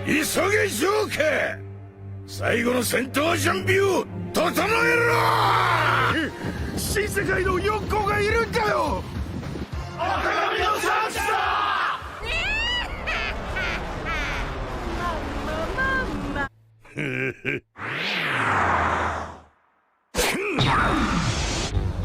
急げジョーカー、最後の戦闘準備を整えろ。新世界の4校がいるんだよ。赤髪の戦士だ。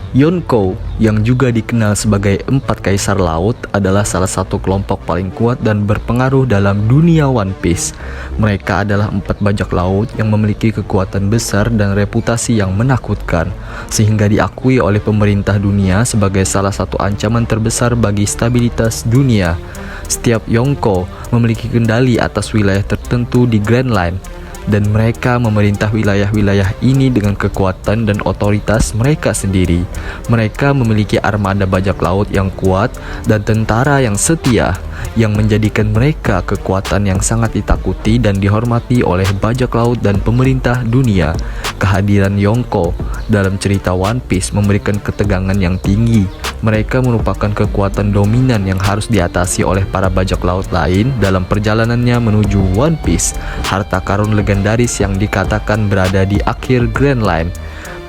Yonkou, yang juga dikenal sebagai Empat Kaisar Laut, adalah salah satu kelompok paling kuat dan berpengaruh dalam dunia One Piece. Mereka adalah 4 bajak laut yang memiliki kekuatan besar dan reputasi yang menakutkan, sehingga diakui oleh pemerintah dunia sebagai salah satu ancaman terbesar bagi stabilitas dunia. Setiap Yonkou memiliki kendali atas wilayah tertentu di Grand Line, dan mereka memerintah wilayah-wilayah ini dengan kekuatan dan otoritas mereka sendiri. Mereka memiliki armada bajak laut yang kuat dan tentara yang setia, yang menjadikan mereka kekuatan yang sangat ditakuti dan dihormati oleh bajak laut dan pemerintah dunia. Kehadiran Yonkou dalam cerita One Piece memberikan ketegangan yang tinggi. Mereka merupakan kekuatan dominan yang harus diatasi oleh para bajak laut lain dalam perjalanannya menuju One Piece, harta karun legendaris yang dikatakan berada di akhir Grand Line.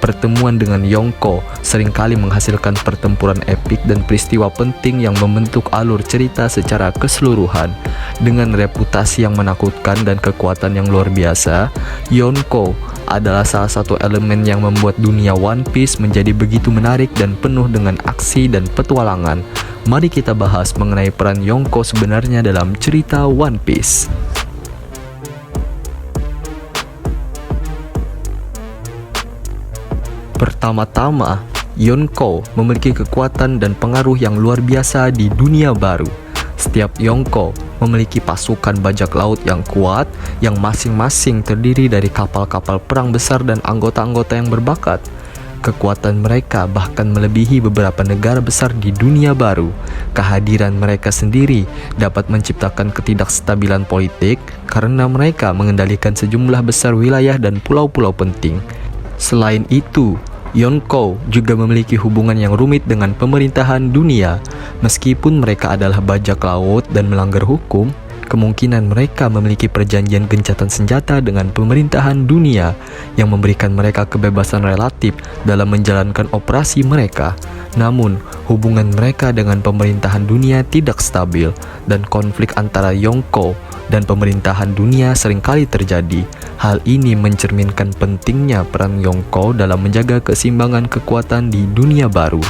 Pertemuan dengan Yonkou seringkali menghasilkan pertempuran epik dan peristiwa penting yang membentuk alur cerita secara keseluruhan. Dengan reputasi yang menakutkan dan kekuatan yang luar biasa, Yonkou adalah salah satu elemen yang membuat dunia One Piece menjadi begitu menarik dan penuh dengan aksi dan petualangan. Mari kita bahas mengenai peran Yonkou sebenarnya dalam cerita One Piece. Pertama-tama, Yonkou memiliki kekuatan dan pengaruh yang luar biasa di dunia baru. Setiap Yonkou memiliki pasukan bajak laut yang kuat, yang masing-masing terdiri dari kapal-kapal perang besar dan anggota-anggota yang berbakat. Kekuatan mereka bahkan melebihi beberapa negara besar di dunia baru. Kehadiran mereka sendiri dapat menciptakan ketidakstabilan politik karena mereka mengendalikan sejumlah besar wilayah dan pulau-pulau penting. Selain itu, Yonkou juga memiliki hubungan yang rumit dengan pemerintahan dunia. Meskipun mereka adalah bajak laut dan melanggar hukum, kemungkinan mereka memiliki perjanjian gencatan senjata dengan pemerintahan dunia yang memberikan mereka kebebasan relatif dalam menjalankan operasi mereka. Namun, hubungan mereka dengan pemerintahan dunia tidak stabil, dan konflik antara Yonkou dan pemerintahan dunia seringkali terjadi. Hal ini mencerminkan pentingnya peran Yonkou dalam menjaga keseimbangan kekuatan di dunia baru.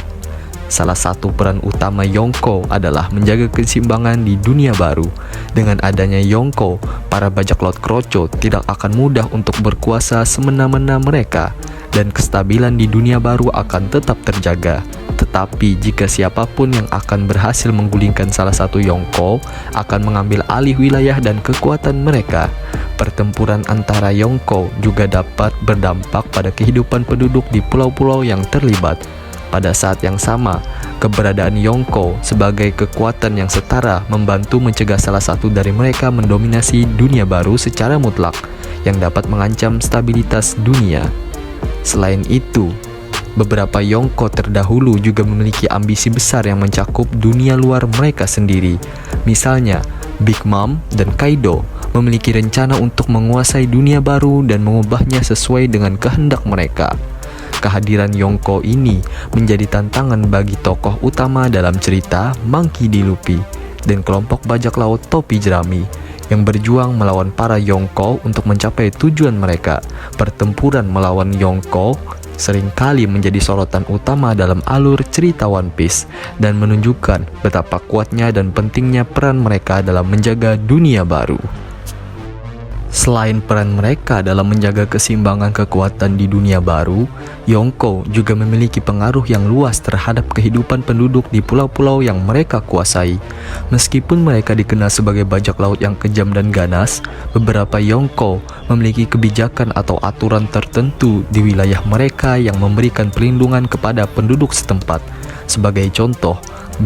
Salah satu peran utama Yonkou adalah menjaga keseimbangan di dunia baru. Dengan adanya Yonkou, para bajak laut kroco tidak akan mudah untuk berkuasa semena-mena mereka, dan kestabilan di dunia baru akan tetap terjaga. Tetapi jika siapapun yang akan berhasil menggulingkan salah satu Yonkou akan mengambil alih wilayah dan kekuatan mereka. Pertempuran antara Yonkou juga dapat berdampak pada kehidupan penduduk di pulau-pulau yang terlibat. Pada saat yang sama, keberadaan Yonkou sebagai kekuatan yang setara membantu mencegah salah satu dari mereka mendominasi dunia baru secara mutlak yang dapat mengancam stabilitas dunia. Selain itu, beberapa Yonkou terdahulu juga memiliki ambisi besar yang mencakup dunia luar mereka sendiri. Misalnya, Big Mom dan Kaido memiliki rencana untuk menguasai dunia baru dan mengubahnya sesuai dengan kehendak mereka. Kehadiran Yonkou ini menjadi tantangan bagi tokoh utama dalam cerita Monkey D. Luffy dan kelompok bajak laut topi jerami yang berjuang melawan para Yonkou untuk mencapai tujuan mereka. Pertempuran melawan Yonkou seringkali menjadi sorotan utama dalam alur cerita One Piece dan menunjukkan betapa kuatnya dan pentingnya peran mereka dalam menjaga dunia baru. Selain peran mereka dalam menjaga keseimbangan kekuatan di dunia baru, Yonkou juga memiliki pengaruh yang luas terhadap kehidupan penduduk di pulau-pulau yang mereka kuasai. Meskipun mereka dikenal sebagai bajak laut yang kejam dan ganas, beberapa Yonkou memiliki kebijakan atau aturan tertentu di wilayah mereka yang memberikan perlindungan kepada penduduk setempat. Sebagai contoh,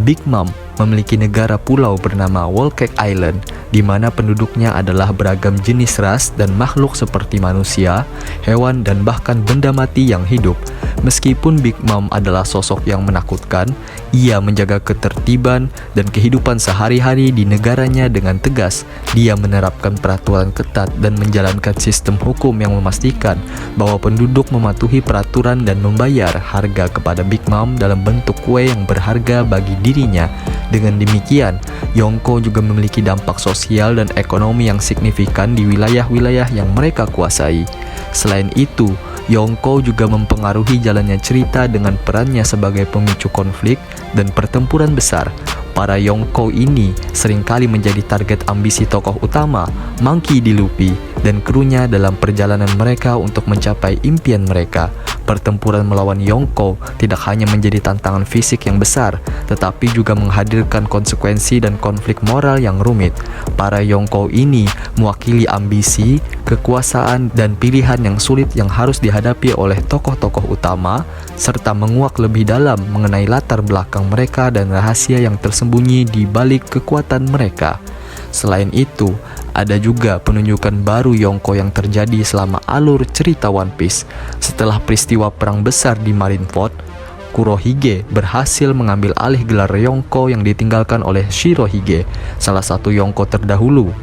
Big Mom memiliki negara pulau bernama Whole Cake Island, di mana penduduknya adalah beragam jenis ras dan makhluk seperti manusia, hewan, dan bahkan benda mati yang hidup. Meskipun Big Mom adalah sosok yang menakutkan, ia menjaga ketertiban dan kehidupan sehari-hari di negaranya dengan tegas. Dia menerapkan peraturan ketat dan menjalankan sistem hukum yang memastikan bahwa penduduk mematuhi peraturan dan membayar harga kepada Big Mom dalam bentuk kue yang berharga bagi dirinya. Dengan demikian, Yonko juga memiliki dampak sosial dan ekonomi yang signifikan di wilayah-wilayah yang mereka kuasai. Selain itu, Yonko juga mempengaruhi jalannya cerita dengan perannya sebagai pemicu konflik dan pertempuran besar. Para Yonko ini seringkali menjadi target ambisi tokoh utama, Monkey D. Luffy, dan krunya dalam perjalanan mereka untuk mencapai impian mereka. Pertempuran melawan Yonko tidak hanya menjadi tantangan fisik yang besar, tetapi juga menghadirkan konsekuensi dan konflik moral yang rumit. Para Yonko ini mewakili ambisi, kekuasaan, dan pilihan yang sulit yang harus dihadapi oleh tokoh-tokoh utama, serta menguak lebih dalam mengenai latar belakang mereka dan rahasia yang tersembunyi di balik kekuatan mereka. Selain itu, ada juga penunjukan baru Yonko yang terjadi selama alur cerita One Piece. Setelah peristiwa perang besar di Marineford, Kurohige berhasil mengambil alih gelar Yonko yang ditinggalkan oleh Shirohige, salah satu Yonko terdahulu.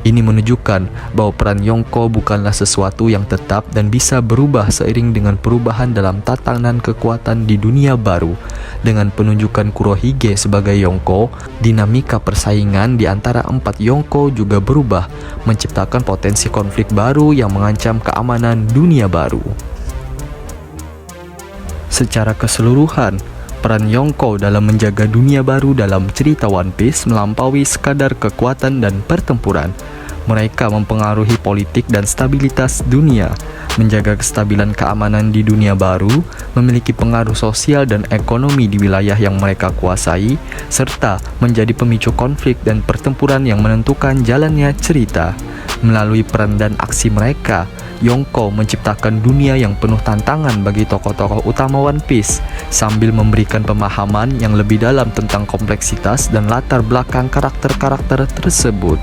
Ini menunjukkan bahwa peran Yonko bukanlah sesuatu yang tetap dan bisa berubah seiring dengan perubahan dalam tatanan kekuatan di dunia baru. Dengan penunjukan Kurohige sebagai Yonko, dinamika persaingan di antara 4 Yonko juga berubah, menciptakan potensi konflik baru yang mengancam keamanan dunia baru. Secara keseluruhan, peran Yonko dalam menjaga dunia baru dalam cerita One Piece melampaui sekadar kekuatan dan pertempuran. Mereka mempengaruhi politik dan stabilitas dunia, menjaga kestabilan keamanan di dunia baru, memiliki pengaruh sosial dan ekonomi di wilayah yang mereka kuasai, serta menjadi pemicu konflik dan pertempuran yang menentukan jalannya cerita. Melalui peran dan aksi mereka, Yonko menciptakan dunia yang penuh tantangan bagi tokoh-tokoh utama One Piece, sambil memberikan pemahaman yang lebih dalam tentang kompleksitas dan latar belakang karakter-karakter tersebut.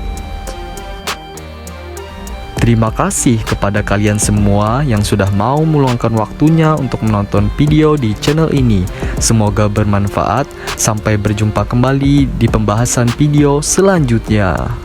Terima kasih kepada kalian semua yang sudah mau meluangkan waktunya untuk menonton video di channel ini. Semoga bermanfaat. Sampai berjumpa kembali di pembahasan video selanjutnya.